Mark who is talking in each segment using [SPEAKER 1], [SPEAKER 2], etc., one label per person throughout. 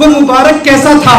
[SPEAKER 1] وہ مبارک کیسا تھا؟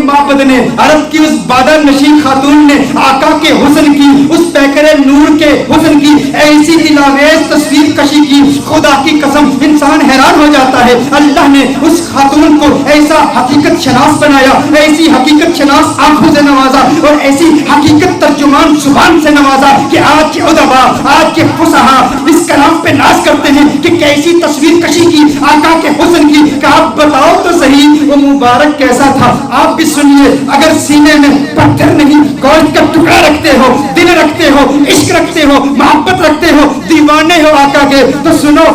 [SPEAKER 1] معبد نے، عرب کی اس بادہ نشین خاتون نے آقا کے حسن کی، اس پیکر نور کے حسن کی ایسی دلاویز تصویر کشی کی، خدا کی قسم انسان حیران ہو جاتا ہے۔ اللہ نے اس خاتون کو ایسا حقیقت شناس بنایا، ایسی حقیقت شناس آنکھوں سے نوازا اور ایسی حقیقت ترجمان زبان سے نوازا کہ آج کے ادبا، آج کے فصحا اس کلام پہ ناز کرتے ہیں کہ کیسی تصویر کشی کی آقا کے حسن کی، کہ آپ بتاؤ تو صحیح وہ مبارک کیسا تھا۔ آپ بھی سنیے، اگر سینے میں پتھر نہیں گوشت کا ٹکڑا رکھتے ہو، دل رکھتے ہو، عشق رکھتے ہو، محبت رکھتے ہو، دیوانے ہو آقا کے، تو سنو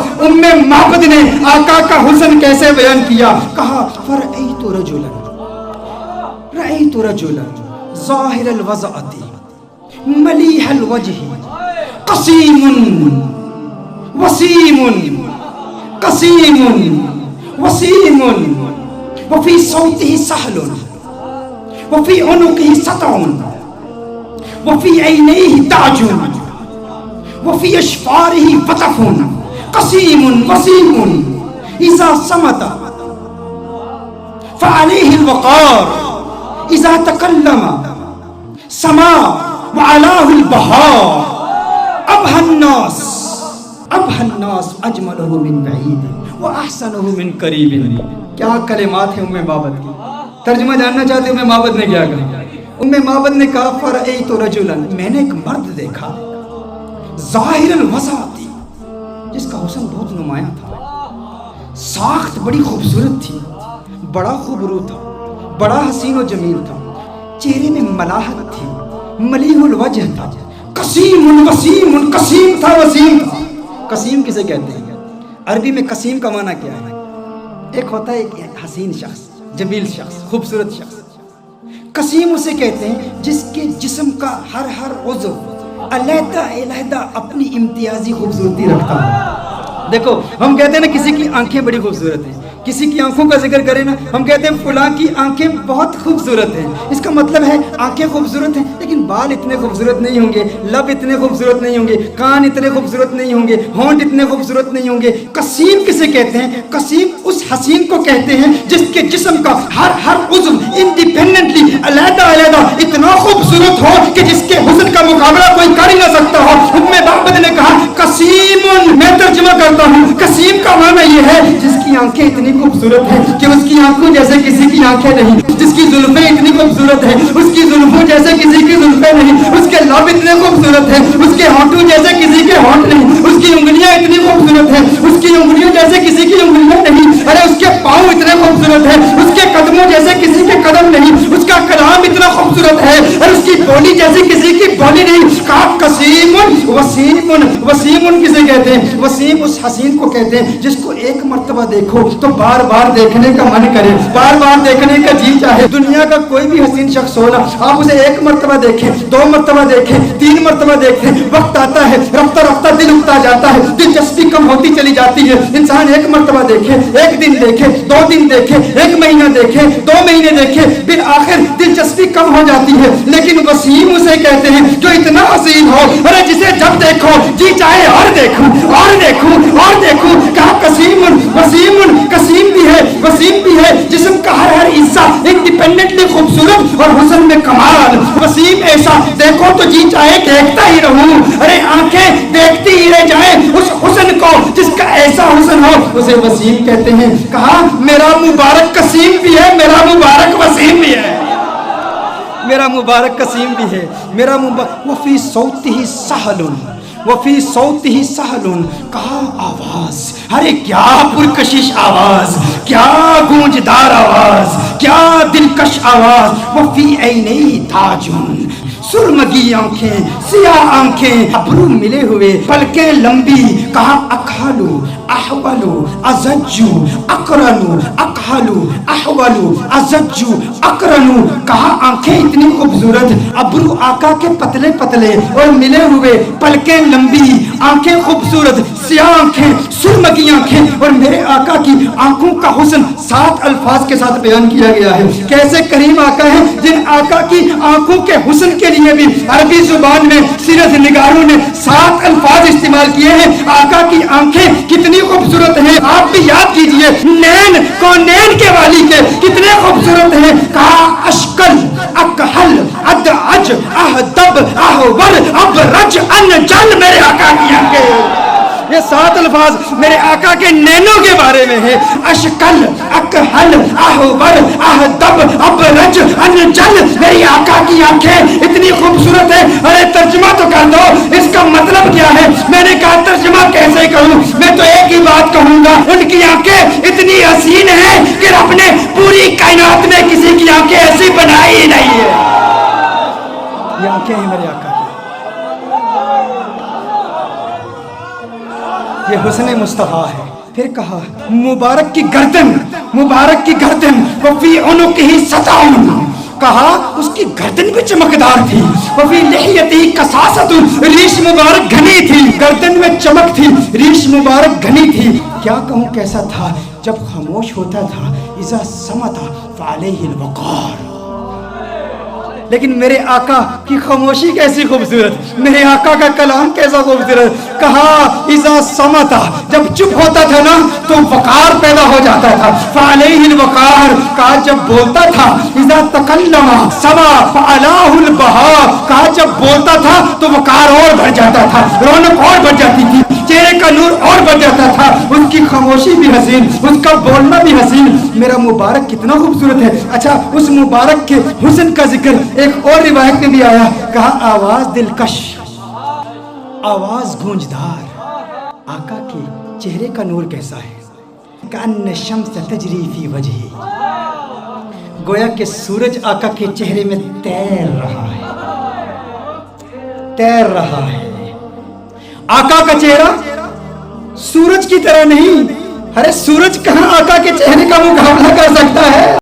[SPEAKER 1] معبد نے آقا کا حسن کیسے بیان کیا۔ کہا فرأیت رجلا ظاہر الوضعۃ ملیح الوجہ قسیم وسیم وفی صوتہ سہل وفی عنقہ سطع وفی عینیہ تاج وفی اشفارہ وطف قسیم وسیم اذا صمت فعلیہ الوقار اذا تکلم سما وعلاه البهار ابهى الناس اجمله من بعید واحسنه من قریب۔ کیا کلمات ہیں معبد کی، ترجمہ جاننا چاہتے ہو معبد نے کیا کہا؟ معبد نے کہا فرأیت رجلا، میں نے ایک مرد دیکھا، ظاہر الوضعۃ، جس کا حسن بہت نمایاں تھا، ساخت بڑی خوبصورت تھی، بڑا خوبرو تھا، بڑا حسین و جمیل تھا، چہرے میں ملاحت تھی، ملیح الوجہ تھا، قسیم وسیم، قسیم تھا وسیم تھا۔ قسیم کسے کہتے ہیں؟ عربی میں قسیم کا معنی کیا ہے؟ ایک ہوتا ہے ایک حسین شخص، جمیل شخص، خوبصورت شخص۔ قسیم اسے کہتے ہیں جس کے جسم کا ہر عضو علیحدہ علیحدہ اپنی امتیازی خوبصورتی رکھتا ہے۔ دیکھو ہم کہتے ہیں نا کسی کی آنکھیں بڑی خوبصورت ہیں، کسی کی آنکھوں کا ذکر کریں نا ہم کہتے ہیں فلاں کی آنکھیں بہت خوبصورت ہیں، اس کا مطلب ہے آنکھیں خوبصورت ہیں لیکن بال اتنے خوبصورت نہیں ہوں گے، لب اتنے خوبصورت نہیں ہوں گے، کان اتنے خوبصورت نہیں ہوں گے، ہونٹ اتنے خوبصورت نہیں ہوں گے۔ قسیم کسے کہتے ہیں؟ قسیم اس حسین کو کہتے ہیں جس کے جسم کا ہر عضو انڈیپینڈنٹلی علیحدہ علیحدہ اتنا خوبصورت ہو کہ جس کے حسن کا مقابلہ کوئی کر ہی نہ سکتا ہو۔ معبد نے کہا قسیم، میں ترجمہ کرتا ہوں، قسیم کا معنی یہ ہے جس کی آنکھیں اتنی خوبصورت ہیں کہ اس کی آنکھوں جیسے کسی کی آنکھیں نہیں، جس کی زلفیں اتنی خوبصورت ہیں اس کی زلفوں جیسے کسی کی زلفیں نہیں، اس کے لب اتنے خوبصورت ہیں اس کے ہونٹوں جیسے کسی کے ہونٹ نہیں، اس کی انگلیاں اتنی خوبصورت ہیں اس کی انگلیاں جیسے کسی کی انگلیاں نہیں، ارے اس کے پاؤں اتنے خوبصورت ہیں اس کے قدموں جیسے کسی کے قدم نہیں، اس کا کلام اتنا خوبصورت ہے اور اس کی بولی جیسے کسی کی بولی نہیں۔ کہا قسیم وسیم، وسیم کسے کہتے ہیں؟ وسیم اس حسین کو کہتے ہیں جس کو ایک مرتبہ دیکھو تو بار بار دیکھنے کا من کرے، بار بار دیکھنے کا جی چاہے۔ دنیا کا کوئی بھی حسین شخص ہونا، آپ اسے ایک مرتبہ دیکھیں، دو مرتبہ دیکھیں، تین مرتبہ دیکھیں، وقت آتا ہے رفتہ رفتہ دل اکتا جاتا ہے، دلچسپی کم ہوتی چلی جاتی ہے۔ انسان ایک مرتبہ دیکھے، ایک دن دیکھے، دو دن دیکھے، ایک مہینہ دیکھے، دو مہینے دیکھے، بالآخر دلچسپی کم ہو جاتی ہے۔ لیکن وسیم اسے کہتے ہیں جو اتنا حسین ہو، ارے جسے جب دیکھو جی چاہے اور دیکھوں اور دیکھوں اور دیکھوں۔ کہا قسیم وسیم، قسیم بھی ہے وسیم بھی ہے، جسم کا ہر حصہ انڈیپینڈنٹلی خوبصورت اور حسن میں کمال۔ وسیم ایسا دیکھو تو جی چاہے دیکھتا ہی رہوں، ارے آنکھیں دیکھتی ہی رہ جائیں اس حسن کو جس کا ایسا حسن ہو، اسے وسیم کہتے ہیں۔ کہا میرا مبارک قسیم بھی ہے، میرا مبارک وسیم بھی ہے، میرا مبارک قسیم بھی ہے، میرا مبارک وفی صوتہ سہل، وفی صوتہ سہل، کہا آواز، ارے کیا پرکشش آواز، کیا گونجدار آواز، کیا دلکش آواز۔ وفی عینیہ تاج، سرمگی آنکھیں، سیاہ آنکھیں، ابرو ملے ہوئے، پلکیں لمبی۔ کہا اکحلو احولو ازجو اقرنو، اکحلو احولو ازجو اقرنو۔ کہا آنکھیں اتنی خوبصورت، ابرو آقا کے پتلے پتلے اور ملے ہوئے، پلکیں لمبی، آنکھیں خوبصورت، سیاہ آنکھیں، سرمگی آنکھیں، اور میرے آقا کی آنکھوں کا حسن 7 الفاظ کے ساتھ بیان کیا گیا ہے۔ کیسے کریم آقا ہیں جن آقا کی آنکھوں کے حسن کے لیے بھی عربی زبان میں سیرت نگاروں نے 7 الفاظ استعمال کیے ہیں۔ آقا کی آنکھیں کتنی خوبصورت ہیں، آپ بھی یاد کیجئے، نین کونین کے والی کے کتنے الفاظ میرے آقا کے نینوں کے بارے میں ہے. اشکل اکحل احور احدب ابرج انجل. میری آقا کی آنکھیں اتنی خوبصورت ہیں. ارے ترجمہ تو کر دو, اس کا مطلب کیا ہے؟ میں نے کہا ترجمہ کیسے کروں؟ میں تو ایک ہی بات کہوں گا, ان کی آنکھیں اتنی حسین ہیں کہ رب نے پوری کائنات میں کسی کی آنکھیں ایسی بنائی ہی نہیں ہے. یہ آنکھیں ہیں میرے آقا کی, یہ حسن مصطفیٰ ہے. پھر کہا مبارک کی گردن, مبارک کی گردن وفی عنقہ سطعن. کہا اس کی گردن بھی چمکدار تھی. وفی لحیتہ کثاثۃ, ریش مبارک گھنی تھی, گردن میں چمک تھی, ریش مبارک گھنی تھی. کیا کہوں کیسا تھا؟ جب خاموش ہوتا تھا اذا صمت فعلیہ الوقار. لیکن میرے آقا کی خاموشی کیسی خوبصورت, میرے آقا کا کلام کیسا خوبصورت. کہا اذا صمت, جب چپ ہوتا تھا نا تو وقار پیدا ہو جاتا تھا. فعلیہ الوقار, کہا جب بولتا تھا. اذا تکلم سما فعلاہ البہا, کہا جب بولتا تھا تو وقار اور بڑھ جاتا تھا, رونق اور بڑھ جاتی تھی, چہرے کا نور اور بڑھ جاتا تھا. ان کی خاموشی بھی حسین, اس کا بولنا بھی حسین. میرا مبارک کتنا خوبصورت ہے. اچھا, اس مبارک کے حسن کا ذکر ایک اور روایت میں بھی آیا. کہا آواز دلکش, آواز گونجدار. آقا کے چہرے کا نور کیسا ہے؟ کأن الشمس تجری فی وجہی, گویا کہ سورج آقا کے چہرے میں تیر رہا ہے, تیر رہا ہے. آقا کا چہرہ سورج کی طرح نہیں. ارے سورج کہاں آقا کے چہرے کا مقابلہ کر سکتا